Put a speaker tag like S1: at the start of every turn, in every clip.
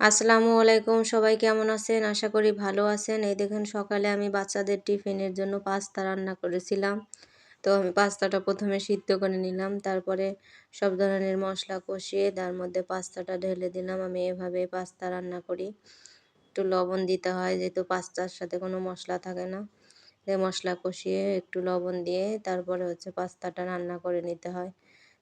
S1: আসসালামু আলাইকুম, সবাই কেমন আছেন? আশা করি ভালো আছেন। এই দেখুন সকালে আমি বাচ্চাদের টিফিনের জন্য পাস্তা রান্না করেছিলাম। তো আমি পাস্তাটা প্রথমে সিদ্ধ করে নিলাম, তারপরে সব ধরনের মশলা কষিয়ে তার মধ্যে পাস্তাটা ঢেলে দিলাম। আমি এভাবে পাস্তা রান্না করি। একটু লবণ দিতে হয় যেহেতু পাস্তার সাথে কোনো মশলা থাকে না। মশলা কষিয়ে একটু লবণ দিয়ে তারপরে পাস্তাটা রান্না করে নিতে হয়,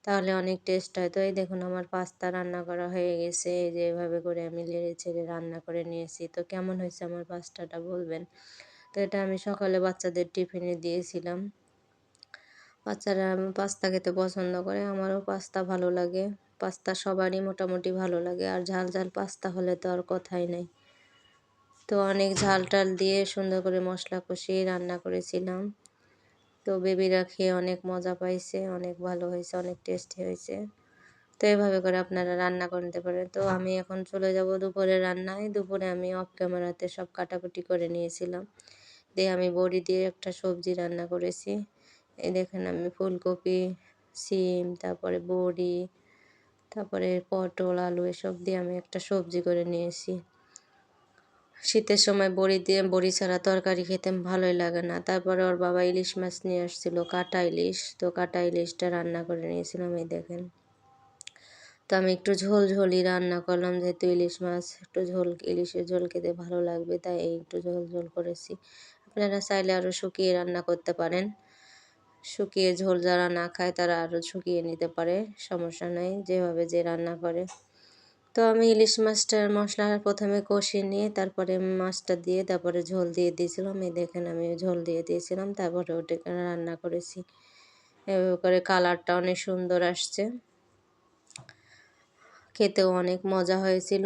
S1: তাহলে অনেক টেস্ট হয়। তো এই দেখুন আমার পাস্তা রান্না করা হয়ে গেছে। এই যে এভাবে করে আমি নেড়ে চেড়ে রান্না করে নিয়েছি। তো কেমন হয়েছে আমার পাস্তাটা বলবেন। তো এটা আমি সকালে বাচ্চাদের টিফিনে দিয়েছিলাম। বাচ্চারা পাস্তা খেতে পছন্দ করে, আমারও পাস্তা ভালো লাগে। পাস্তা সবারই মোটামুটি ভালো লাগে, আর ঝাল ঝাল পাস্তা হলে তো আর কথাই নেই। তো অনেক ঝাল টাল দিয়ে সুন্দর করে মশলা কষিয়ে রান্না করেছিলাম। তো বেবিরা খেয়ে অনেক মজা পাইছে, অনেক ভালো হয়েছে, অনেক টেস্টি হয়েছে। তো এভাবে করে আপনারা রান্না করতে পারেন। তো আমি এখন চলে যাব দুপুরের রান্নায়। দুপুরে আমি অফ ক্যামেরাতে সব কাটাকুটি করে নিয়েছিলাম। দিয়ে আমি বড়ি দিয়ে একটা সবজি রান্না করেছি। এই দেখেন আমি ফুলকপি, সিম, তারপরে বড়ি, তারপরে পটল, আলু এসব দিয়ে আমি একটা সবজি করে নিয়েছি। শীতের সময় বড়ি দিয়ে বড়ি ছাড়া তরকারি খেতে ভালোই লাগে না। তারপরে ওর বাবা ইলিশ মাছ নিয়ে আসছিল, কাটা ইলিশ। তো কাটা ইলিশটা রান্না করে নিয়েছিলাম, এই দেখেন। তো আমি একটু ঝোল ঝোলই রান্না করলাম, যেহেতু ইলিশ মাছ একটু ঝোল, ইলিশের ঝোল খেতে ভালো লাগবে, তাই এই একটু ঝোল ঝোল করেছি। আপনারা চাইলে আরও শুকিয়ে রান্না করতে পারেন। শুকিয়ে ঝোল যারা না খায় তারা আরও শুকিয়ে নিতে পারে, সমস্যা নেই, যেভাবে যে রান্না করে। তো আমি ইলিশ মাছটার মশলা প্রথমে কষিয়ে নিয়ে তারপরে মাছটা দিয়ে তারপরে ঝোল দিয়ে দিয়েছিলাম। এই দেখেন আমি ঝোল দিয়ে দিয়েছিলাম, তারপরে ওটাকে রান্না করেছি। এভাবে করে কালারটা অনেক সুন্দর আসছে, খেতেও অনেক মজা হয়েছিল,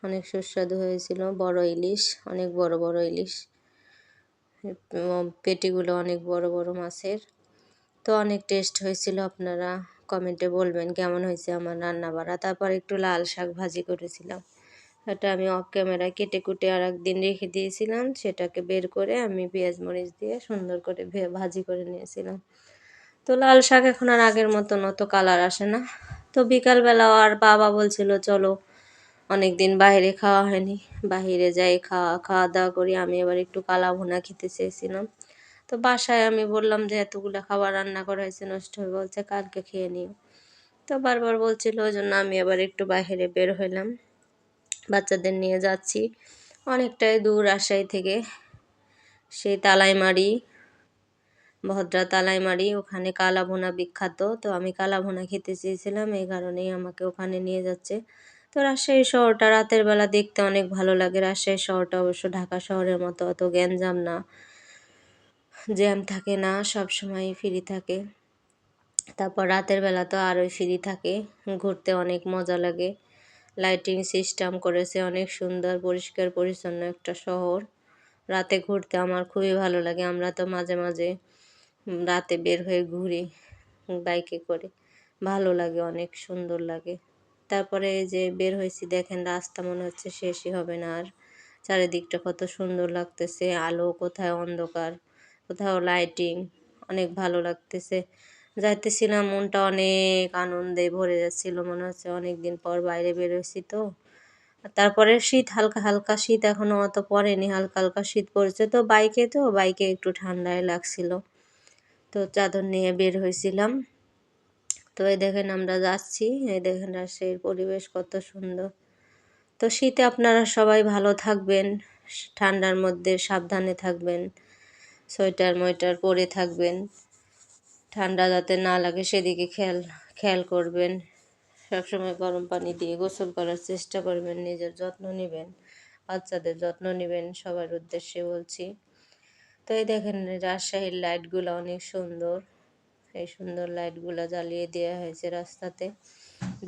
S1: অনেক সুস্বাদু হয়েছিল। বড় ইলিশ, অনেক বড় বড় ইলিশ, পেটিগুলো অনেক বড় বড় মাছের। তো অনেক টেস্ট হয়েছিল। আপনারা কমেন্টে বলবেন কেমন হয়েছে আমার রান্না বাড়া। তারপর একটু লাল শাক ভাজি করেছিলাম, এটা আমি অফ ক্যামেরায় কেটে কুটে আর একদিন রেখে দিয়েছিলাম, সেটাকে বের করে আমি পেঁয়াজ মরিচ দিয়ে সুন্দর করে ভাজি করে নিয়েছিলাম। তো লাল শাক এখন আর আগের মতন অত কালার আসে না। তো বিকালবেলাও আর বাবা বলছিল চলো, অনেক দিন বাইরে খাওয়া হয়নি, বাইরে যাই খাওয়া খাওয়া দাওয়া করি। আমি এবার একটু কালা ভুনা খেতে চেয়েছিলাম। তো বাসায় আমি বললাম যে এতগুলো খাবার রান্না করা হয়েছে, নষ্ট হয়ে, বলছে কালকে খেয়ে নিও। তো বারবার বলছিল, ওই জন্য আমি আবার একটু বাইরে বের হইলাম, বাচ্চাদের নিয়ে যাচ্ছি অনেকটাই দূর রাজশাহী থেকে, সেই তালাইমারি, ভদ্রা তালাইমারি, ওখানে কালা ভুনা বিখ্যাত। তো আমি কালা ভুনা খেতে চেয়েছিলাম, এই কারণেই আমাকে ওখানে নিয়ে যাচ্ছে। তো রাজশাহী শহরটা রাতের বেলা দেখতে অনেক ভালো লাগে। রাজশাহী শহরটা অবশ্য ঢাকা শহরের মতো অত গ্যাঞ্জাম না, জ্যাম থাকে না, সব সময় ফ্রি থাকে। তারপর রাতের বেলা তো আরোই ফ্রি থাকে, ঘুরতে অনেক মজা লাগে। লাইটিং সিস্টেম করেছে, অনেক সুন্দর পরিষ্কার পরিচ্ছন্ন একটা শহর। রাতে ঘুরতে আমার খুবই ভালো লাগে। আমরা তো মাঝে মাঝে রাতে বের হয়ে ঘুরি বাইকে করে, ভালো লাগে, অনেক সুন্দর লাগে। তারপরে এই যে বের হয়েছি, দেখেন রাস্তা মনে হচ্ছে শেষই হবে না আর। চারিদিকটা কত সুন্দর লাগতেছে, আলো কোথায় অন্ধকার, কোথাও লাইটিং, অনেক ভালো লাগতেছে। যাইতেছিলাম মনটা অনেক আনন্দে ভরে যাচ্ছিল, মনে হচ্ছে অনেক দিন পর বাইরে বেরোছি। তো তারপরে শীত, হালকা হালকা শীত, এখনো অত পড়েনি, হালকা হালকা শীত পড়েছে। তো বাইকে একটু ঠান্ডায় লাগছিল, তো চাদর নিয়ে বের হয়েছিলাম। তো এই দেখেন আমরা যাচ্ছি, এই দেখেন রাজশাহীর পরিবেশ কত সুন্দর। তো শীতে আপনারা সবাই ভালো থাকবেন, ঠান্ডার মধ্যে সাবধানে থাকবেন, সোয়েটার মোয়েটার পরে থাকবেন, ঠান্ডা যাতে না লাগে সেদিকে খেয়াল খেয়াল করবেন। সবসময় গরম পানি দিয়ে গোসল করার চেষ্টা করবেন, নিজের যত্ন নেবেন, বাচ্চাদের যত্ন নেবেন, সবার উদ্দেশ্যে বলছি। তো এই দেখেন রাজশাহীর লাইটগুলো অনেক সুন্দর, এই সুন্দর লাইটগুলো জ্বালিয়ে দেওয়া হয়েছে রাস্তাতে,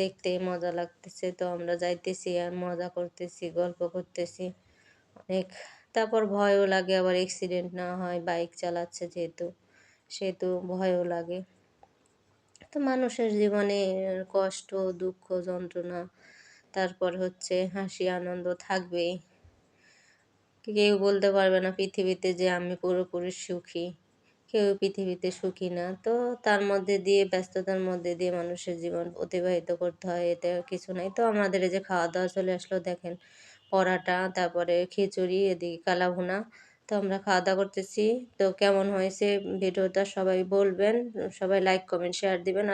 S1: দেখতেই মজা লাগতেছে। তো আমরা যাইতেছি আর মজা করতেছি, গল্প করতেছি অনেক। তারপর ভয়ও লাগে, আবার অ্যাক্সিডেন্ট না হয়, বাইক চালাচ্ছে যেহেতু, সেহেতু ভয়ও লাগে। তো মানুষের জীবনে কষ্ট, দুঃখ, যন্ত্রণা, তারপর হাসি আনন্দ থাকবেই। কেউ বলতে পারবে না পৃথিবীতে যে আমি পুরোপুরি সুখী, কেউ পৃথিবীতে সুখী না। তো তার মধ্যে দিয়ে ব্যস্ততার মধ্যে দিয়ে মানুষের জীবন অতিবাহিত করতে হয়, এতে আর কিছু নাই। তো আমাদের এই যে খাওয়া-দাওয়া চলে আসলো দেখেন, পরাটা, তারপরে খিচুড়ি, এদিকে কালাভুনা। তো আমরা খাওয়া-দাওয়া করতেছি। তো কেমন হয়েছে ভিডিওটা সবাই বলবেন। সবাই লাইক, কমেন্ট, শেয়ার দিবেন।